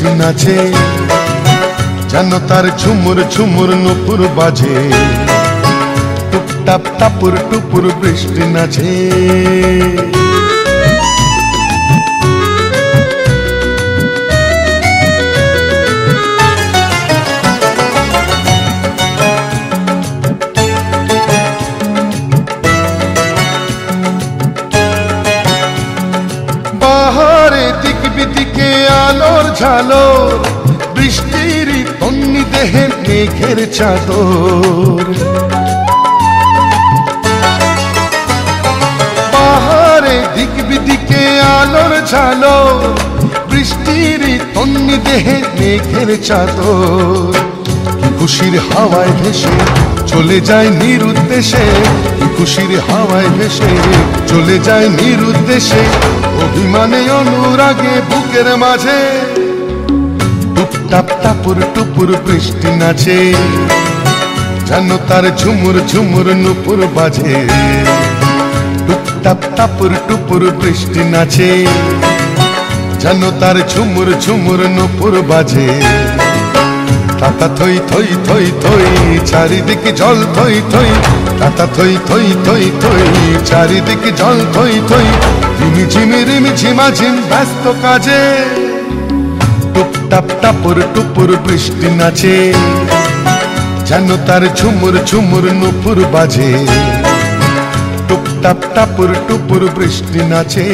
বৃষ্টি নাচে, যেন তার ঝুমুর ঝুমুর নুপুর বাজে। টুপটাপ টাপুর টুপুর বৃষ্টি নাচে। বাহারে দিক বিদিকে আলোর ঝালোর, বৃষ্টির তন্নি দেহে মেঘের চাদর। বাহারে দিক বিদিকে আলোর ঝালোর, বৃষ্টির তন্নি দেহে মেঘের চাদর। কি খুশির হাওয়ায় ভেসে চলে যায় নিরুদ্দেশে, কি খুশির হাওয়ায় ভেসে চলে যায় নিরুদ্দেশে। অভিমানে অনুরাগে বুকের মাঝে টুপটাপ টাপুর টুপুর বৃষ্টি নাচে, যেন তার ঝুমুর ঝুমুর নুপুর বাজে। টুপটাপ টাপুর টুপুর বৃষ্টি নাচে, যেন তার ঝুমুর ঝুমুর নুপুর বাজে। তাতা থই থই থই থই চারিদিকে জল থই থই, তাতা থই থই থই থই চারিদিকে জল থই থই। রিমি ঝিমি রিমি ঝিমা ঝিম ব্যস্ত কাজে, টুপটাপ টাপুর টুপুর বৃষ্টি নাচে, যেন তার ঝুমুর ঝুমুর নুপুর বাজে। টুপটাপ টাপুর টুপুর বৃষ্টি নাচে।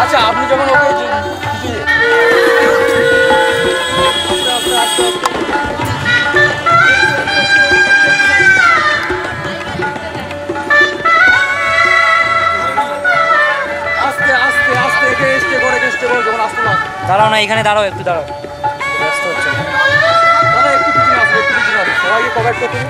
আচ্ছা আপনি যখন ওকে আস্তে আস্তে আস্তে চেষ্টা করে যখন আসতে না দাঁড়াও না, এখানে দাঁড়াও, একটু দাঁড়াও, ব্যস্ত হচ্ছে না দাদা, একটু পিছনে আসবে, একটু পিছনে আসবে, সবাইকে কভার করতে দিন।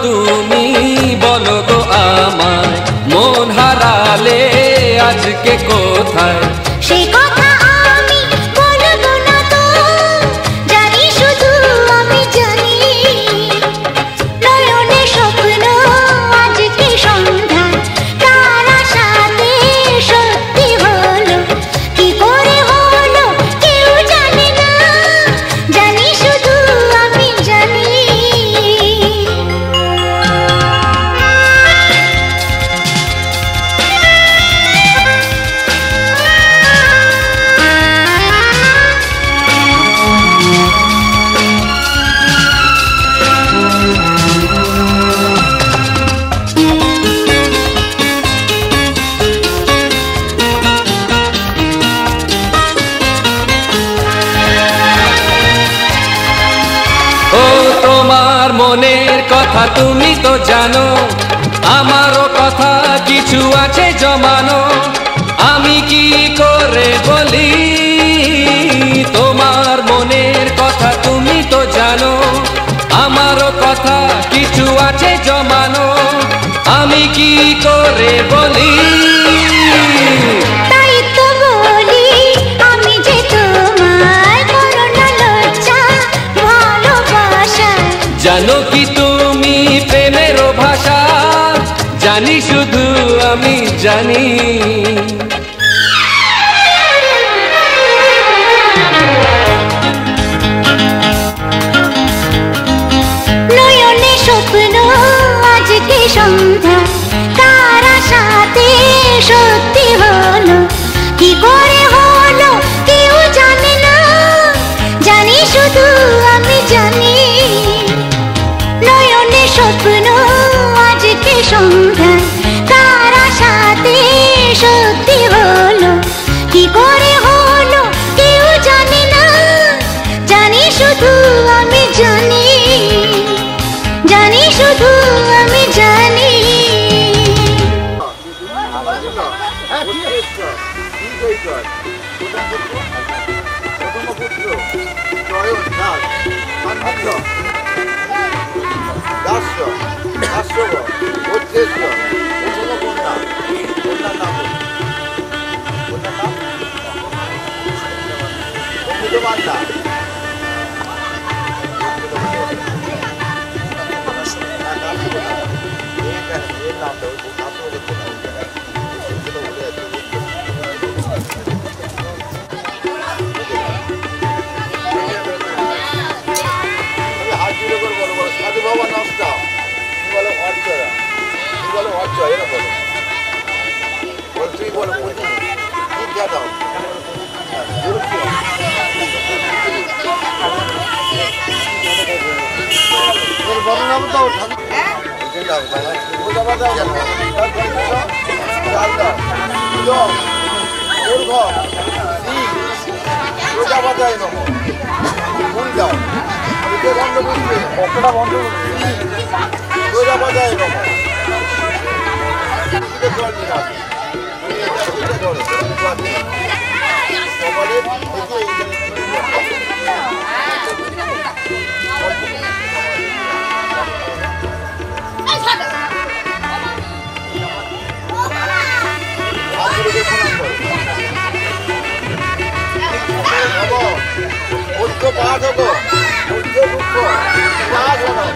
তুমি বলো গো আমায়, মন হারালে আজকে কোথায়? সেই কথা আমি বলবো না তো, জানি শুধু আমি জানি। নয়নে স্বপ্ন আজকে সন্ধ্যায় কার আশাতে সত্যি হলো, কি করে হলো কেউ জানে না, জানি শুধু আমি জানি। তোমার মনের কথা তুমি তো জানো, আমারও কথা কিছু আছে জমানো, আমি কি করে বলি? তোমার মনের কথা তুমি তো জানো, আমারও কথা কিছু আছে জমানো, আমি কি করে বলি? তাই তো বলি আমি যে তোমার করোনা লজ্জা ভালোবাসা। জানো কি তুমি প্রেমের ভাষা? জানি শুধু আমি জানি। নয়নে স্বপ্ন আজকে সন্ধ্যা কার আশাতে সত্যি হলো, কি করে হলো কেউ জানে না, জানি শুধু আচ্ছা 400 500 গো 3200 ওগুলো কোনটা কোনটার নাম কোনটার নাম অমৃত বান্দা সাধু বাবা নমস্কার তুমি বলো অর্চরা তুমি বলো অর্চরা এরা বলো বল তুই বলো পূজা দাও বর্ণনাম দাও পূজা বাজাও চাল দাও পূজা বাজায় নম ফুল দাও বন্ধ বুঝবে কতটা বন্ধ পূজা বাজায় নম ঐক্য পাঠ হবো ঐক্য দুঃখ পাঠ হবো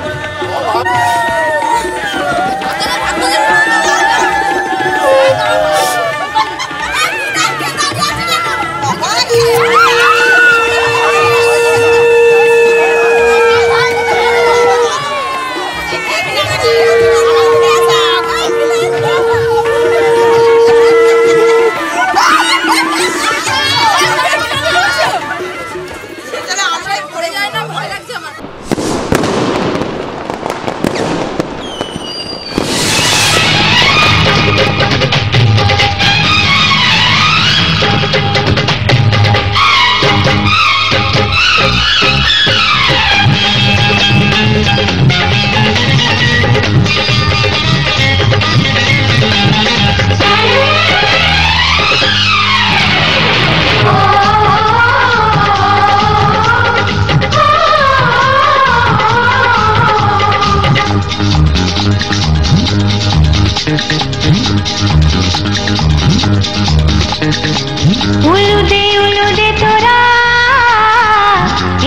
উলুদে তোরা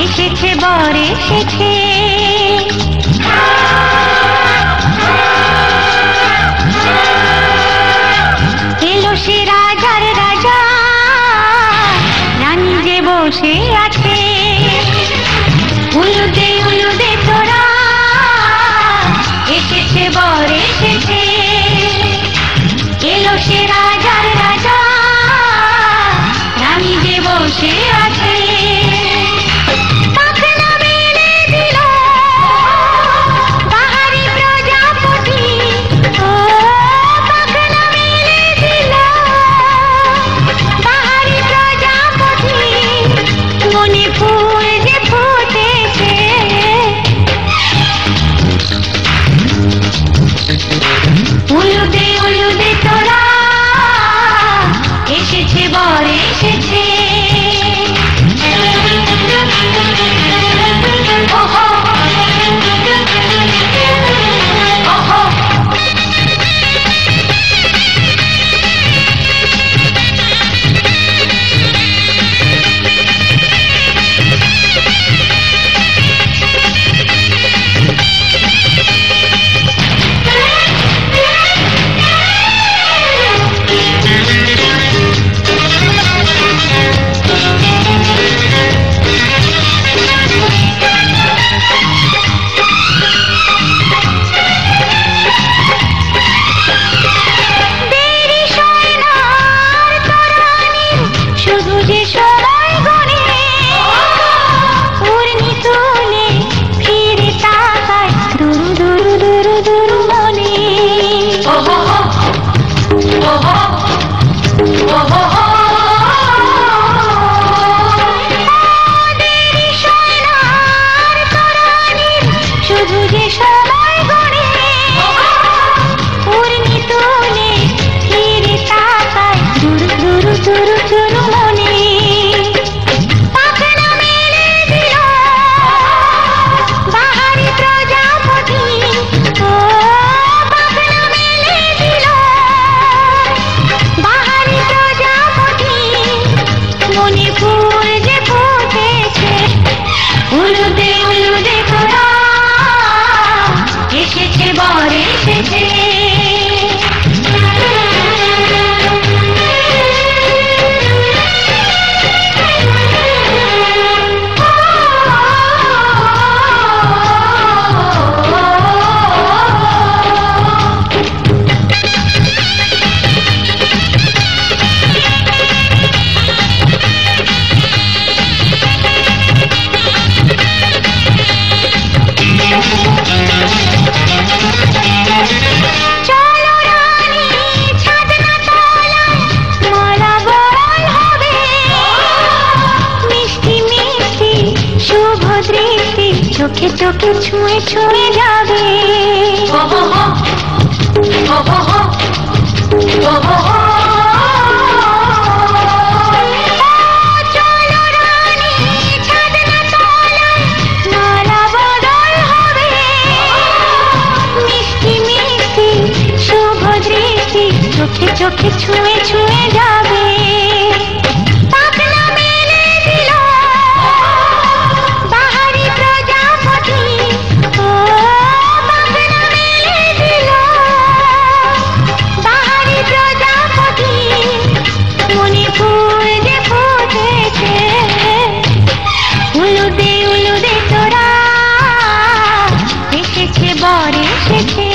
এসেছে বর এসেছে এলো সে রাজার রাজা রানী যে বসে আছে উলুদে তোরা এসেছে বর এসেছে এলো সে রাজার রাজা রানী যে বসে আছে পাখনা মেলে দিল দৃষ্টি চোখে চোখে ছুঁয়ে ছুঁয়ে যাবে। চলো রানী ছাদনা তলায় নালা বদল হবে। মিষ্টি মিষ্টি শুভ দৃষ্টি চোখে চোখে ছুঁয়ে ছুঁয়ে যাবে। পাখনা মেলে দিল বাহারি প্রজাপতি, ও পাখনা মেলে দিল বাহারি প্রজাপতি। মনে ফুল যে ফুটেছে উলুদে উলুদে তোরা, এসেছে বর এসেছে,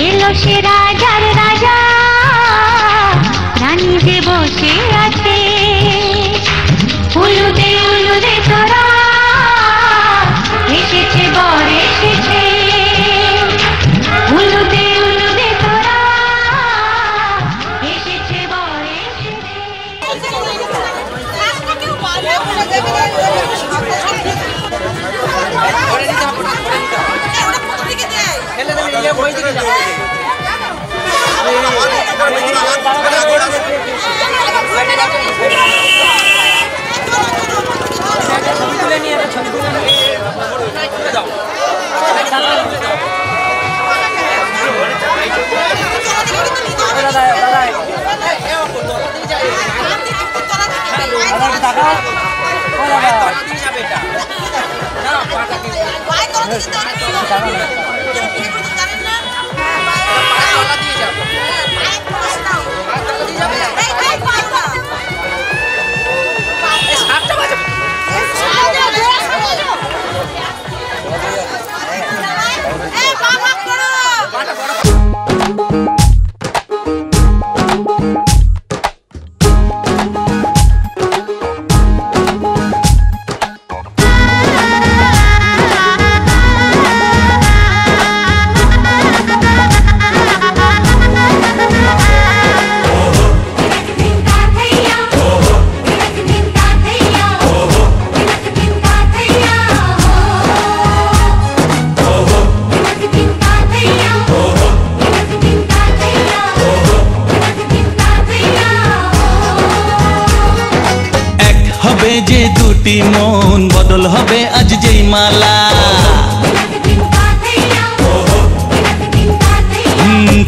এলো সে রাজার রাজা, রানী যে বসে আছে। উলুদে উলুদে তোরা, এসেছে বর এসেছে, উলুদে উলুদে তোরা, এসেছে বর এসেছে। ফেলে দেবে, নিয়ে ওই দিকে যাবে। ছবি তুলে নিয়ে ছবি তুলে নিয়ে যাও। যে দুটি মন বদল হবে আজ যেই মালা,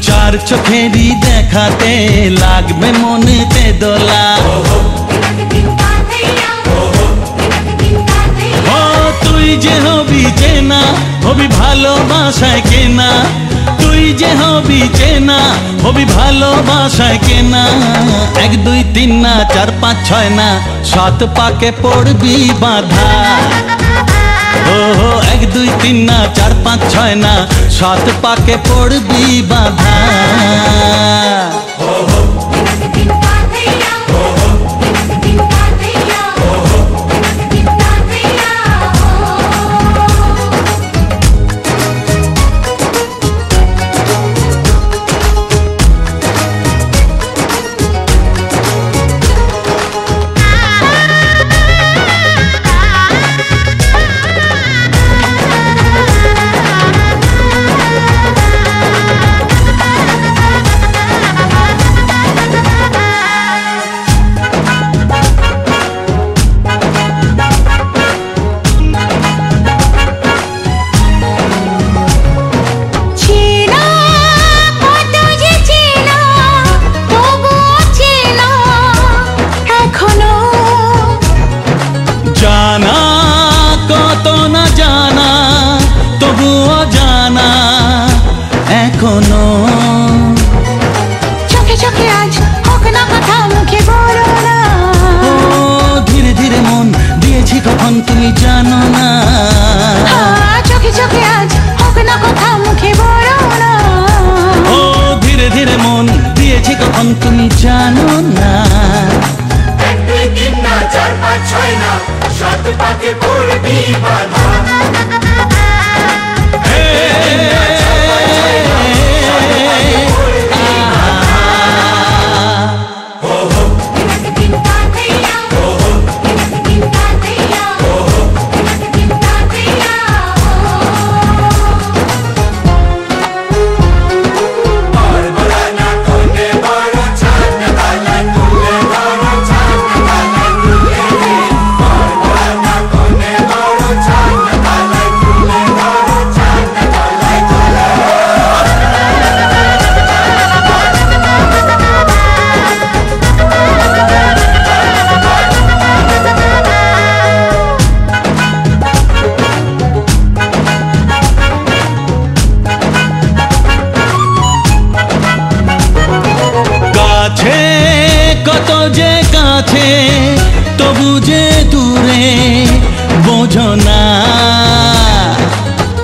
চার চোখেরই দেখাতে লাগবে মনেতে দোলা। ও তুই যে হবি চেনা, হবি ভালোবাসায় কেনা, তুই যে হবি চেনা, হবি ভালোবাসায় কেনা। 1 2 3 না 4 5 6 না 7 পাকে পড়বি বাঁধা। ও 1 2 3 না 4 5 6 না 7 পাকে পড়বি বাঁধা। এখনো চোখে চোখে আজ হোক না কথা মুখে বলো না। ও ধীরে ধীরে মন দিয়েছি কখন তুমি জানো না। চোখে চোখে আজ হোক না কথা মুখে বলো না। ও ধীরে ধীরে মন দিয়েছি কখন তুমি জানো না। 1 2 3 না 4 5 6 না 7 পাকে পড়বি বাঁধা।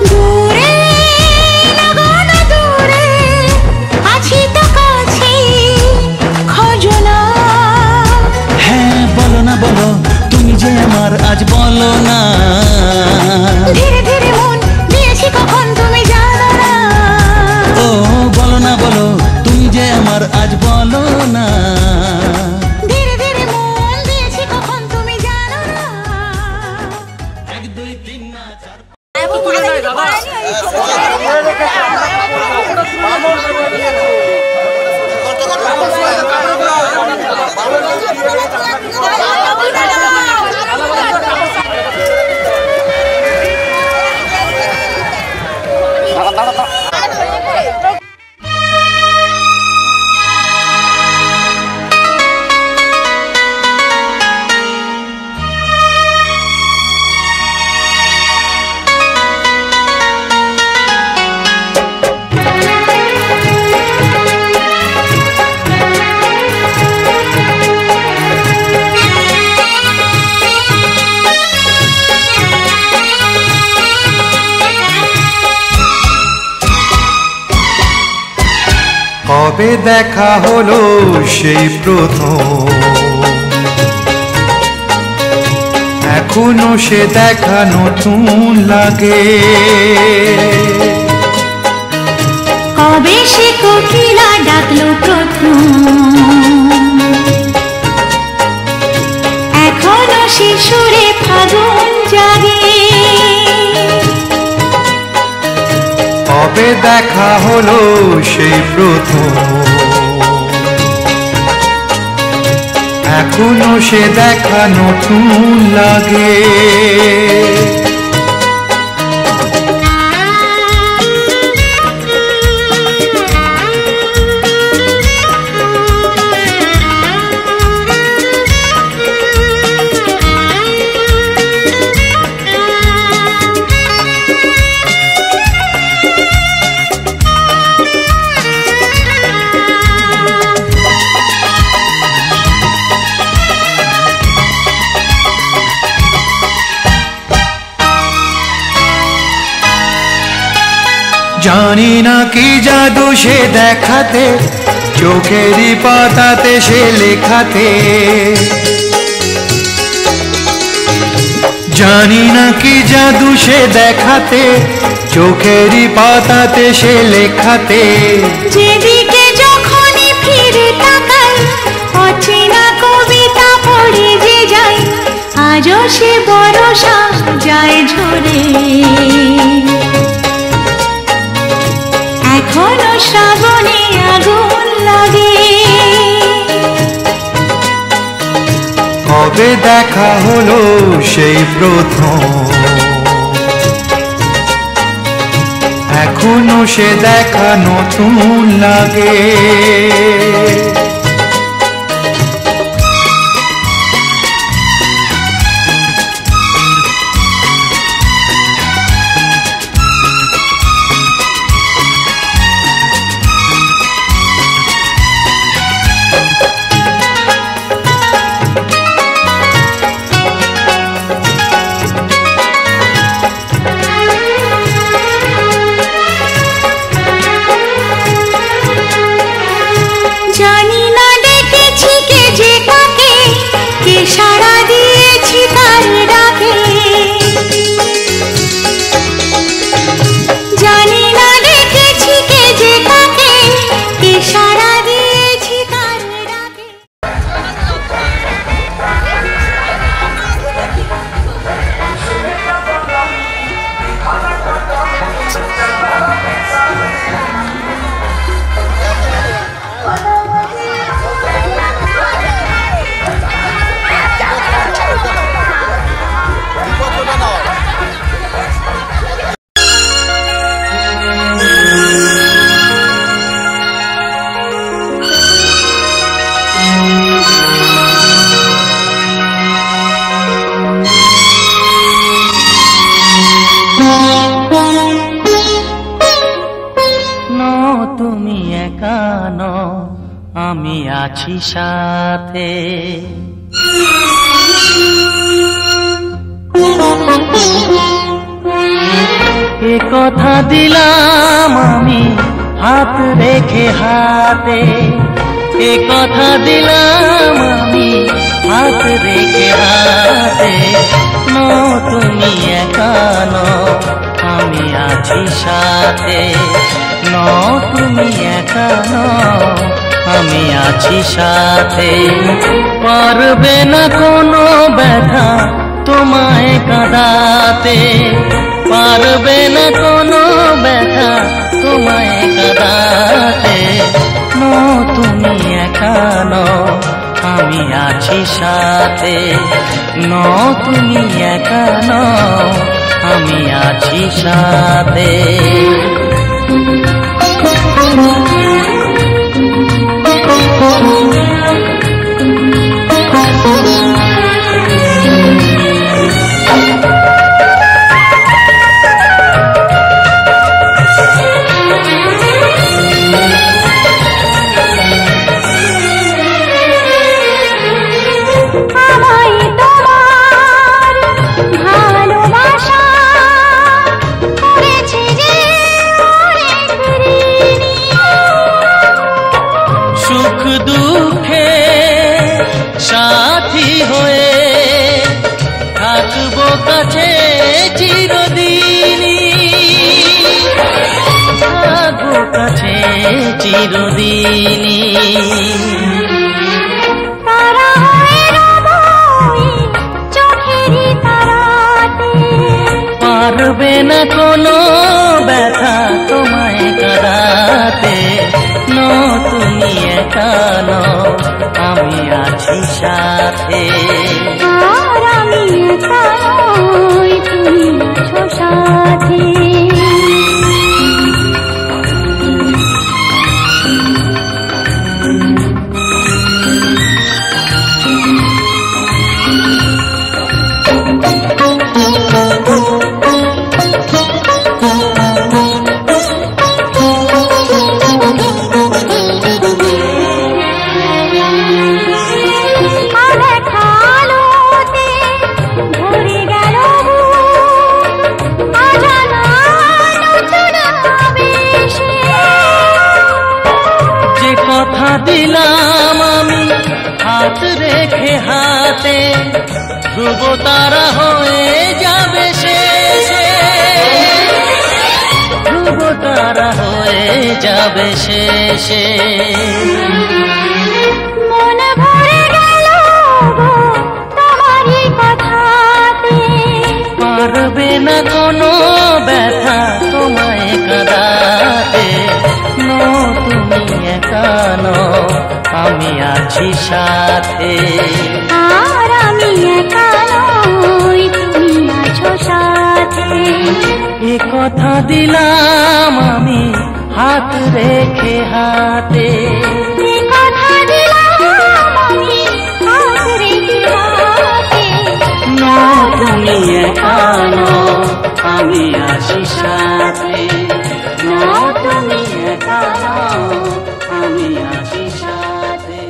দূরে লাগানো দূরে আছি তো কাছে খোঁজো না। হ্যাঁ বলো না বলো তুমি যে আমার আজ বলো না। ধীরে ধীরে মন দিয়েছি কখন তুমি জানো না। ও বলো না বলো তুমি যে আমার আজ বলো না। ধীরে ধীরে মন দিয়েছি কখন তুমি জানো না। 1 2 3 না 4 তুলে নাই দাদা কবে দেখা হলো সেই প্রথম, এখনো সে দেখা নতুন লাগে। কবে সে কোকিলা ডাকলো প্রথম, এখনো সে সুরে ফাগুন জাগে। কবে দেখা হলো সেই প্রথম, এখনো সে দেখা নতুন লাগে। জানি না কি জাদু সে দেখাতে, চোখেরই পাতাতে সে লেখাতে। জানি না কি জাদু সে দেখাতে, চোখেরই পাতাতে সে লেখাতে। যেদিকে যখনই ফিরে তাকাই, অচেনা কবিতা পড়ে যে যাই, আজও সে বরষা যায় ঝরে। এখনো শ্রাবণে আগুন লাগে। কবে দেখা হলো সেই প্রথম, এখনো সে দেখা নতুন লাগে। জানি না ডেকেছি কে যে কাকে, কে সাড়া দিয়েছি তার ডাকে। জানি না ডেকেছি কে যে কাকে, কে সাড়া দিয়েছি তার ডাকে। তুমি একা নও, আমি আছি সাথে। এ কথা দিলাম আমি হাত রেখে হাতে, এ কথা দিলাম আমি হাত রেখে হাতে। তুমি একা নও, আমি আছি সাথে। তুমি একা নও, আমি আছি সাথে। পারবে না কোনো ব্যথা তোমায় কাঁদাতে, পারবে না কোনো ব্যথা তোমায় কাঁদাতে। তুমি একা নও, আমি আছি সাথে। তুমি একা নও, আমি আছি সাথে। সাথী হয়ে থাকবো কাছে চিরদিনই, থাকবো কাছে চিরদিনই। তারা হয়ে রব চোখেরই তারাতে, পারবে না কোনো ব্যথা তোমায় কাঁদাতে। তুমি একা নও, আমি আছি সাথে। আর আমি একা নই, তুমি আছো সাথে। কথা দিলাম আমি হাত রেখে হাতে, ধ্রুব তারা হয়ে যাবে শেষে, ধ্রুব তারা হয়ে যাবে শেষে। মন ভরে গেল তোমারই কথাতে, পারবে না কোনো ব্যথা তোমায় কাঁদাতে। তুমি একা নও, আমি আছি সাথে। আর আমি একা নই, তুমি আছো সাথে। এ কথা দিলাম আমি হাত রেখে হাতে, এ কথা দিলাম আমি হাত রেখে হাতে। তুমি একা নও, আমি আছি সাথে। তুমি একা নও, আমি আছি সাথে।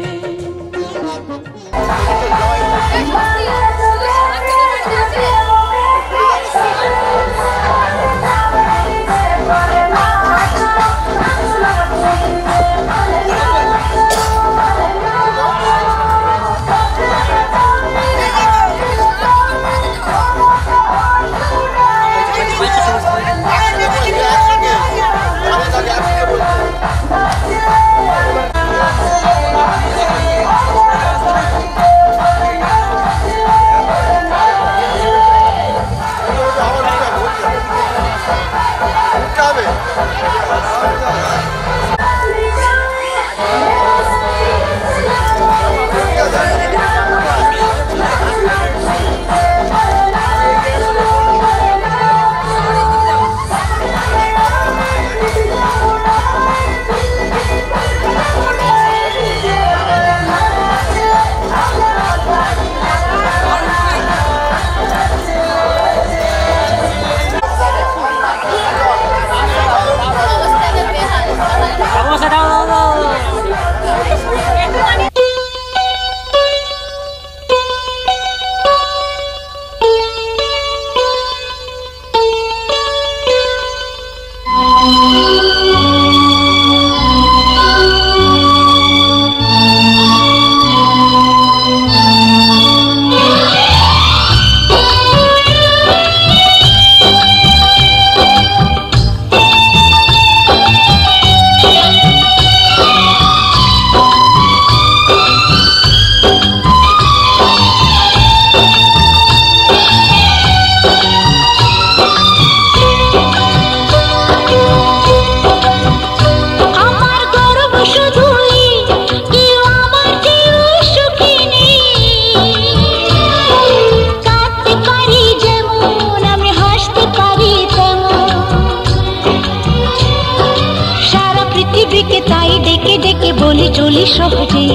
ডেকে বলি চলি সহজে,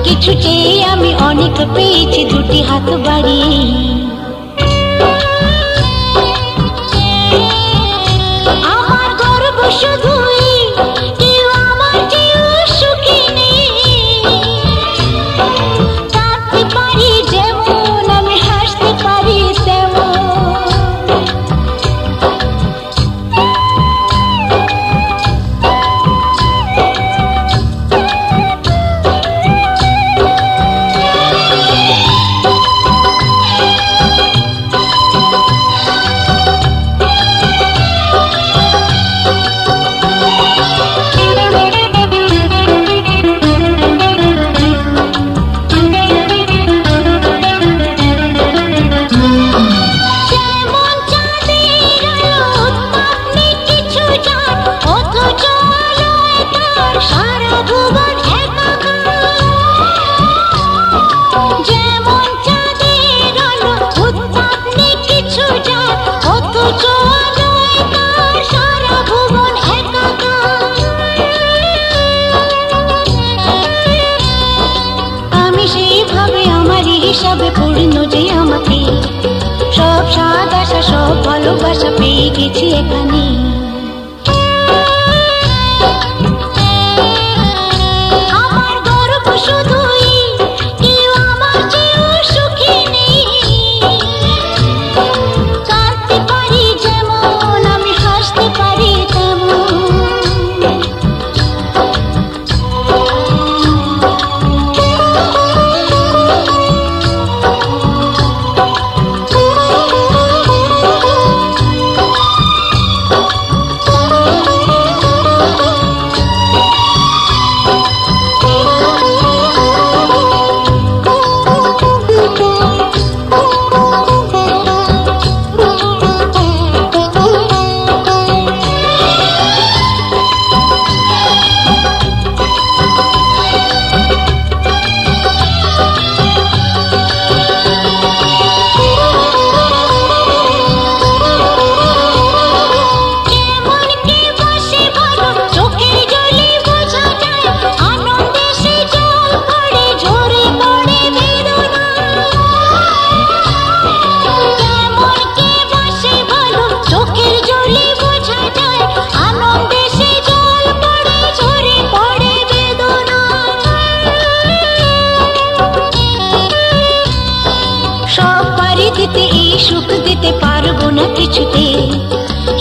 কিছু চেয়ে আমি অনেক পেয়েছি দুটি হাত বাড়িয়ে। আমার গর্ব শুধুই কেউ আমার চেয়েও সুখী নেই। কাঁদতে পারি যেমন আমি হাসতে পারি তেমন। হিসাবে পূর্ণ যে আমাকে, সব স্বাদ আশা সব ভালোবাসা পেয়ে গেছি এখানে। আমার গর্ব শুধুই কেউ আমার চেয়েও সুখী নেই। কাঁদতে পারি যেমন আমি হাসতে পারি তেমন। সুখ দিতে পারবো না কিছুতে,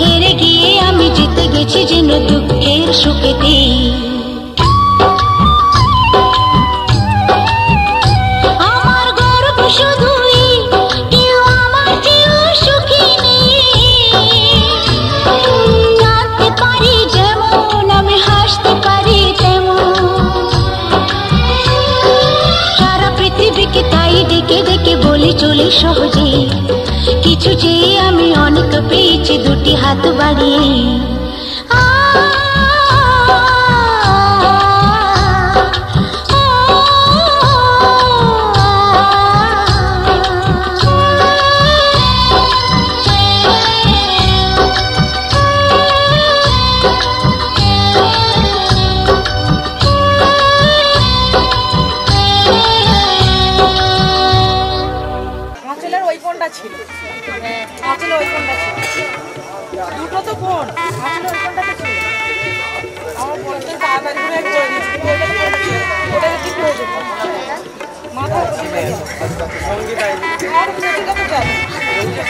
হেরে গিয়ে আমি জিতে গেছি যেন দুঃখের সুখেতে। আমার গর্ব শুধুই কেউ আমার চেয়েও সুখী নেই। কাঁদতে পারি যেমন আমি হাসতে পারি তেমন। সারা পৃথিবীকে তাই ডেকে ডেকে বলি চলি সহজে, কিছু চেয়ে আমি অনেক পেয়েছি দুটি হাত বাড়িয়ে। আঁচলের ওই কোনটা ছিল? আঁচলের ওই কোনটা ছিল? দুটো তো কোন আঁচলের ওই কোনটা ছিল? আমার বলতে তাড়াতাড়ি করে করে দিচ্ছি, ওটাকে কি প্রয়োজন? মাথা সঙ্গীত আর সেটা তো জানি। একটু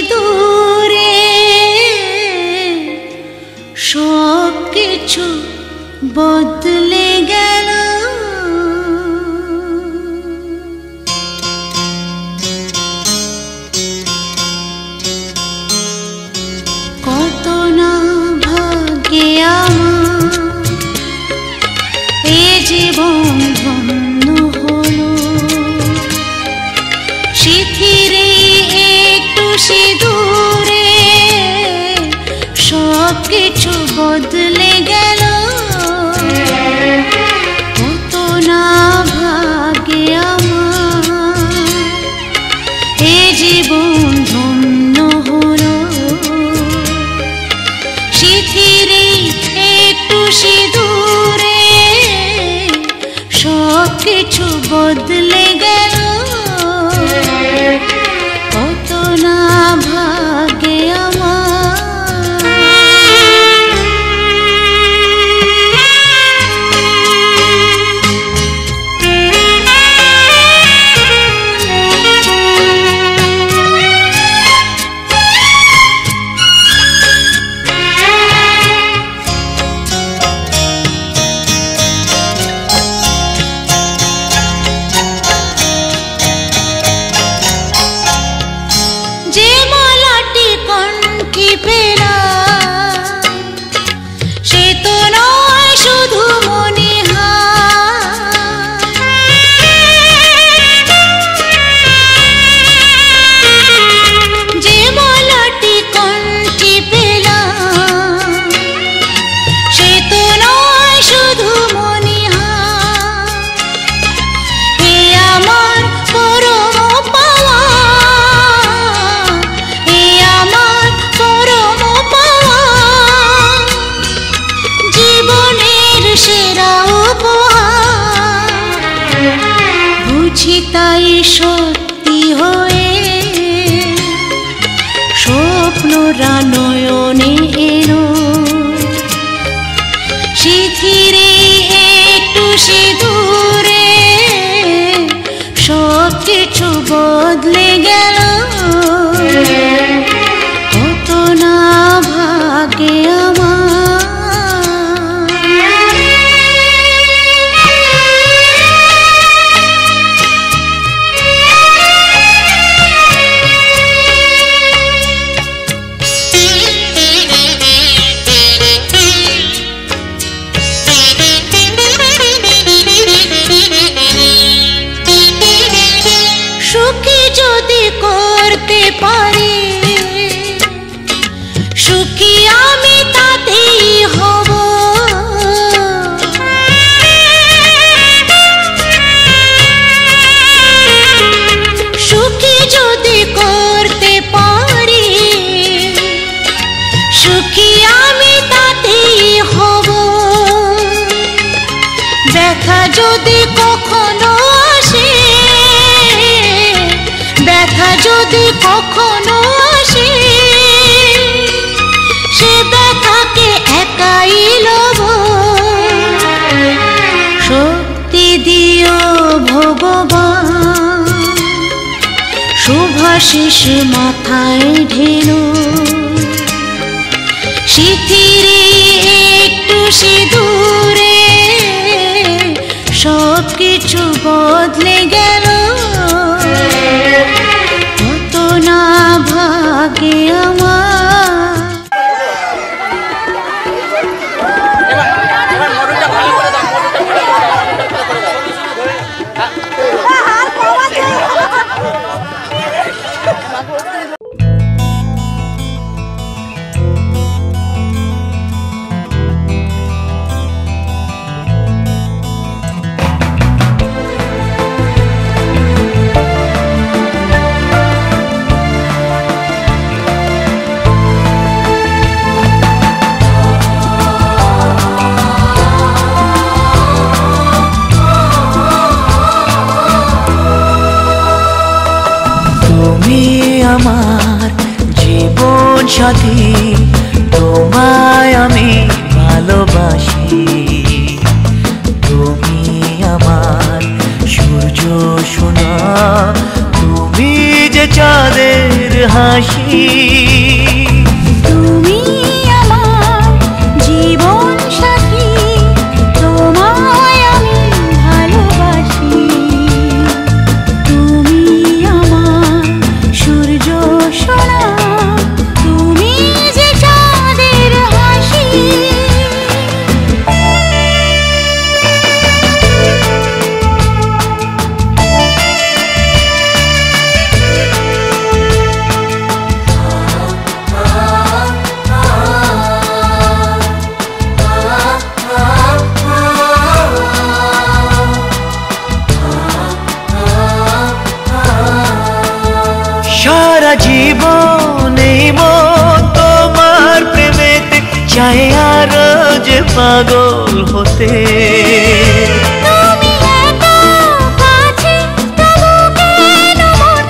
দূরে সব কিছু বদলে গেল। কত না ভাগ্যে আমার এ জীবন ধন্য হলো, শিথিরে একটু সিঁদুরে সব কিছু বদলে গেল। কত না ভাগ্যে আমার এ জীবন ধন্য হলো, শিথিরে একটু সিঁদুরে সব কিছু বদলে গেল। কত না ভাগ্যে আমার। যে মালাটি কণ্ঠে পেলাম সে তো নয় শুধু মনিহার, যে মালাটি কণ্ঠে পেলাম সে তো নয় শুধু মনিহার। এ আমার পরম পাওয়া, এ আমার পরম পাওয়া, জীবনের সেরা উপহার। বুঝি তাই সত্যি হয়ে স্বপ্নরা নয়নে এলো, শিথিরে একটু সিঁদুরে সব কিছু বদলে গেল। কত না ভাগ্যে আমার। সুখী যদি করতে পারি, সুখী আমি তাতেই হব। সুখী যদি করতে পারি, সুখী আমি তাতেই হব। ব্যথা যদি কখনো আসে, ব্যথা যদি কখনো আসে, সে ব্যথাকে একাই লব। শক্তি দিও ভগবান, শুভাশিস মাথায় ঢেলো, শিথিরে একটু সিঁদুরে সব কিছু বদলে গেল। কত না ভাগ্যে আমার। আমার জীবন সাথী, তোমায় আমি ভালোবাসি। তুমি আমার সূর্য সোনা, তুমি যে চাঁদের হাসি। তুমি আমার জীবন সাথী, তোমায় আমি ভালোবাসি। তুমি আমার সূর্য সোনা, তুমি যে চাঁদের হাসি। সারা জীবন এই মন তোমার প্রেমেতে চাই আরো যে পাগল হতে। তুমি এত কাছে, তবু কেন মন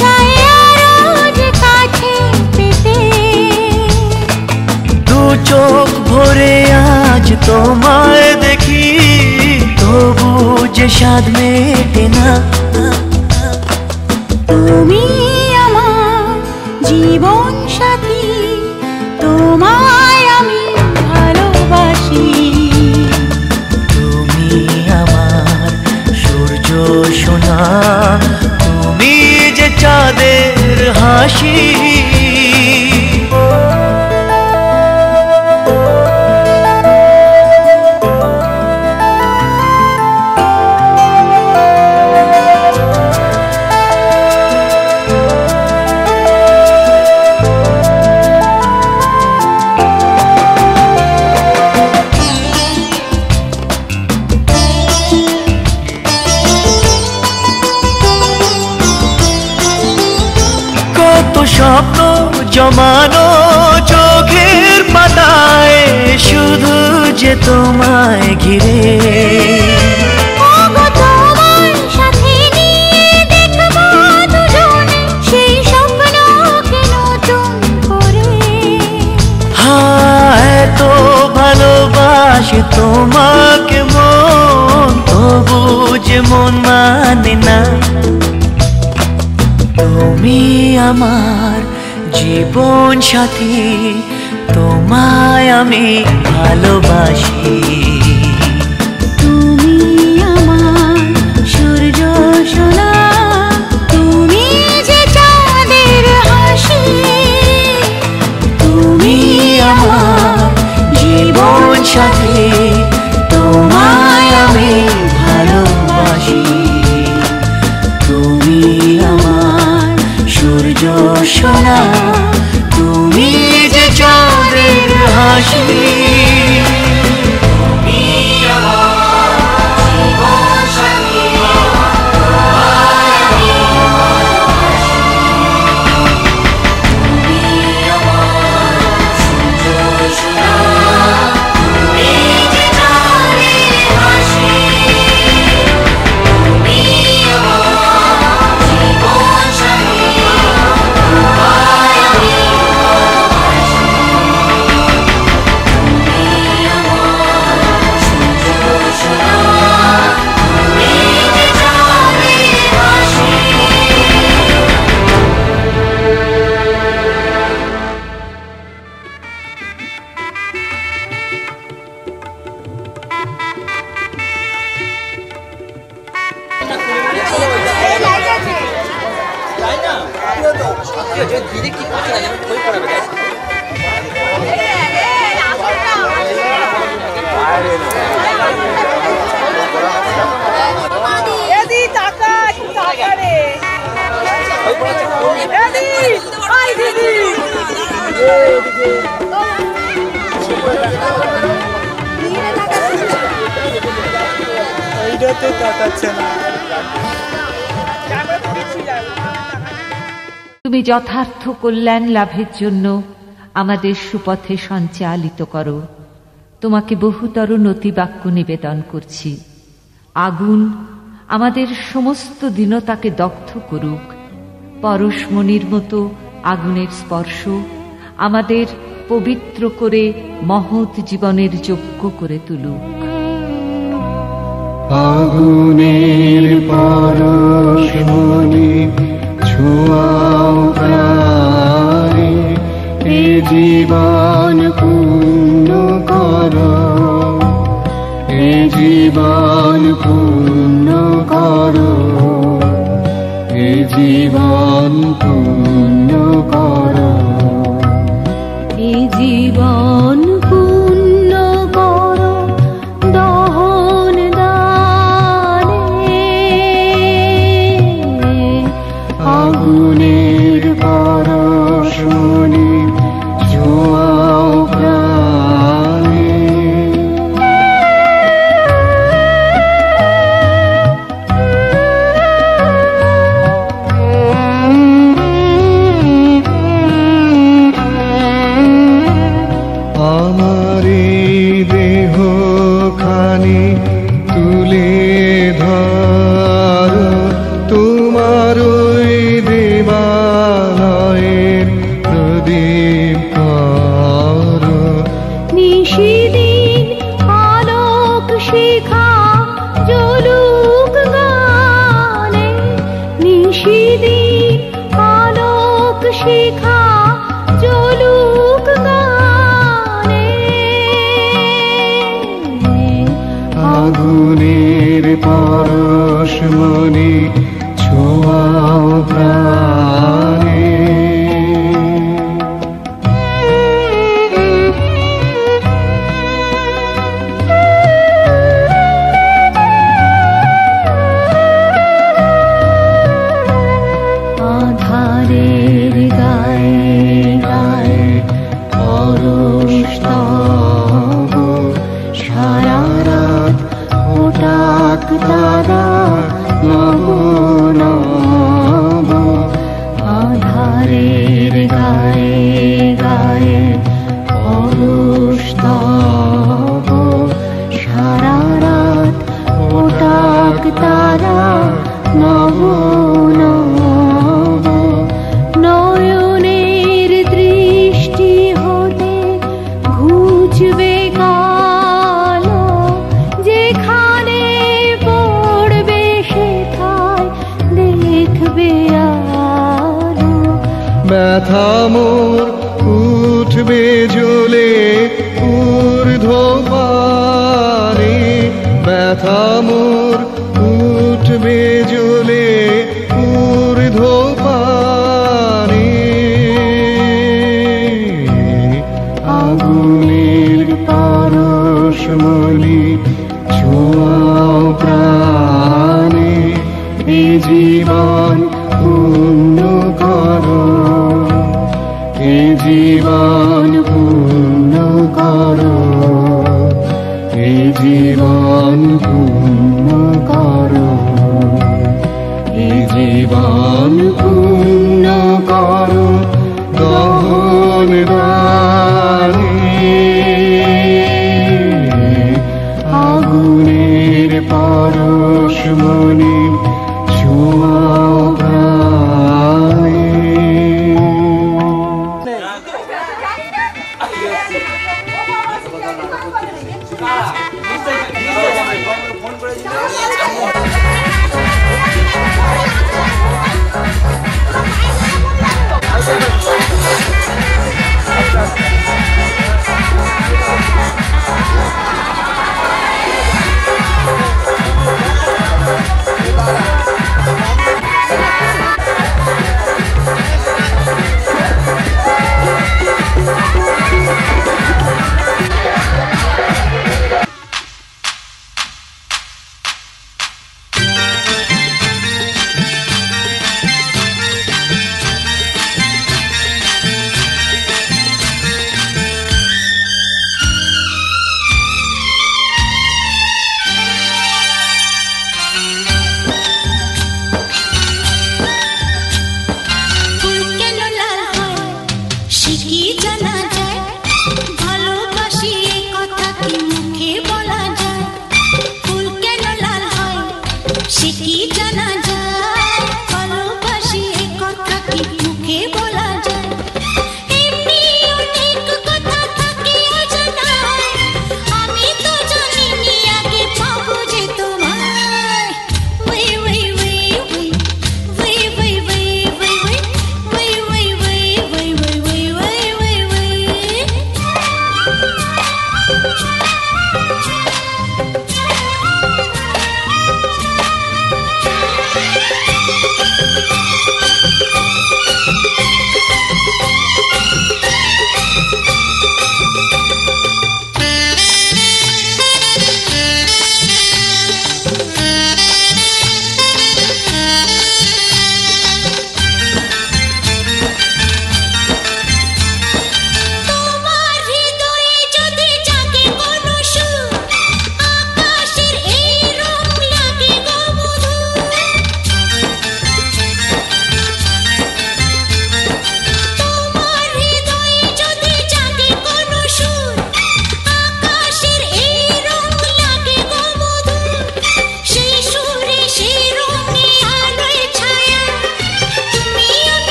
চায় আরো যে কাছে পেতে। দু চোখ ভরে আজ তোমায় দেখি, তবু যে স্বাদ মেটে না। তুমি আমার জীবন সাথী, তোমায় আমি ভালোবাসি। তুমি আমার সূর্য সোনা, তুমি যে চাঁদের হাসি। কত স্বপ্ন জমানো চোখের পাতায়, শুধু যে তোমায় ঘিরে। ওগো তোমার সাথে নিয়ে দেখবো দুজনে সেই স্বপ্নকে নতুন করে। হ্যাঁ, এত ভালোবাসে তোমাকে মন, তবু যে মন মানে না। তুমি আমার জীবন সাথী, তোমায় আমি ভালোবাসি। তুমি আমার সূর্য সোনা, তুমি যে চাঁদের হাসি। তুমি আমার জীবন সাথী, তোমায় আমি ভালোবাসি। তুমি আমার সূর্য সোনা, তুমি যে চাঁদের হাসি। তুমি যথার্থ কল্যাণ লাভের জন্য আমাদের সুপথে সঞ্চালিত করো। তোমাকে বহুতর নতিবাক্য নিবেদন করছি। আগুন আমাদের সমস্ত দীনতাকে দগ্ধ করুক। পরশমণির মতো আগুনের স্পর্শ আমাদের পবিত্র করে মহৎ জীবনের যোগ্য করে তুলুক। আগুনের পরশমণি ছোঁয়াও প্রাণ জীবন পূর্ণ করো, এ জীবন পূর্ণ করো, এ জীবন পূর্ণ করো, এ জীবন পূর্ণ করো দহন দানে, আগুনের পরশ মনে ছোঁয়াও প্রাণে। আমার এই দেহ খানি তুলে ধরো, তোমার ওই দেবালয়ের প্রদীপ করো। নিশিদিন আলোক শিখা জ্বলুক গানে, নিশিদিন আলোক শিখা জ্বলুক গানে, আগুনের পরশ মনে ছোঁয়াও প্রাণে। আধারের গায়ে গায়ে পরশ তব, সারা রাত ওটাক তারা নব নব। আধারের গায়ে গায়ে পরশ তব, সারা রাত ওটাক তারা নব নব। নয়নের দৃষ্টি হতে ঘুচবে কালো, যেখানে পড়বে সেথায় দেখবে আলো। ব্যথা মোর উঠবে জ্বলে ঊর্ধ্বপানে, ব্যথা মোর উঠবে জ্বলে ঊর্ধ্বপানে। আগুনের পরশ মনে ছোঁয়াও প্রাণে, এ জীবন পূর্ণ করো, এ জীবন পূর্ণ করো, এ জীবন পূর্ণ করো, এ জীবন পূর্ণ করো দহন দানে। আগুনের পরশ মনে ছোঁয়াও প্রাণে।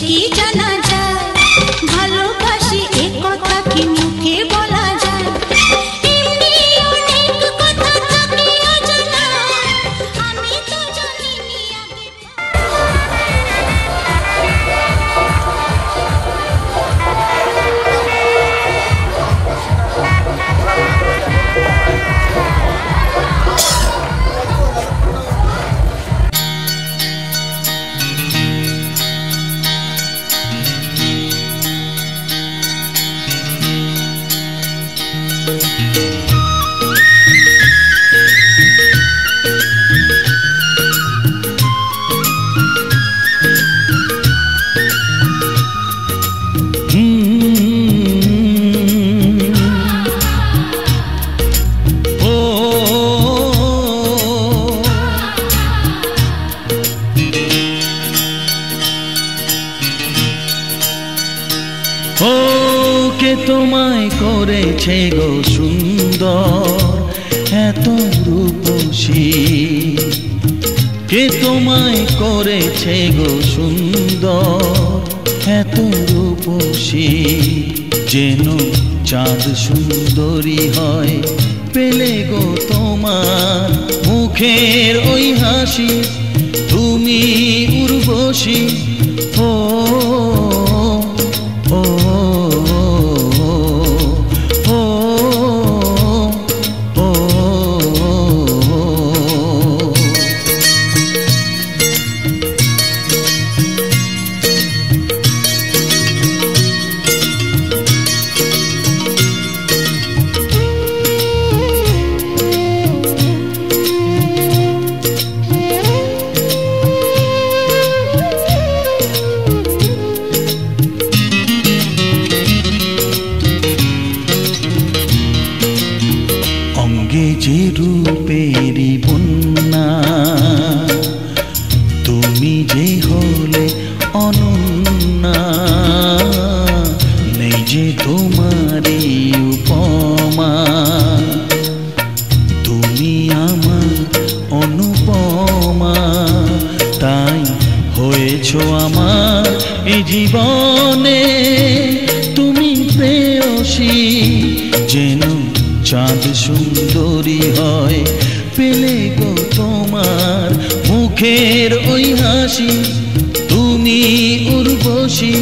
কি জানা যায় ভালোবাসি এ কথা কি মুখে বলা যায় এমনি অনেক কথা থাকে অজানা আমি তো জানিনি আগে তোমায় করেছে গো সুন্দর এত রূপসী কে তোমায় করেছে গো সুন্দর এত রূপসী যেন চাঁদ সুন্দরী হয় পেলে গো তোমার মুখের ওই হাসি তুমি উর্বশী ও যে রূপেরি বন্যা তুমি যে হলে অনন্যা নেই যে তোমারি উপমা তুমি আমার অনুপমা তাই হয়েছ আমার এ জীবনে তুমি প্রেয়সী যেন চাঁদ সুন্দরী হয় পেলে গো তোমার মুখের ওই হাসি তুমি উর্বশী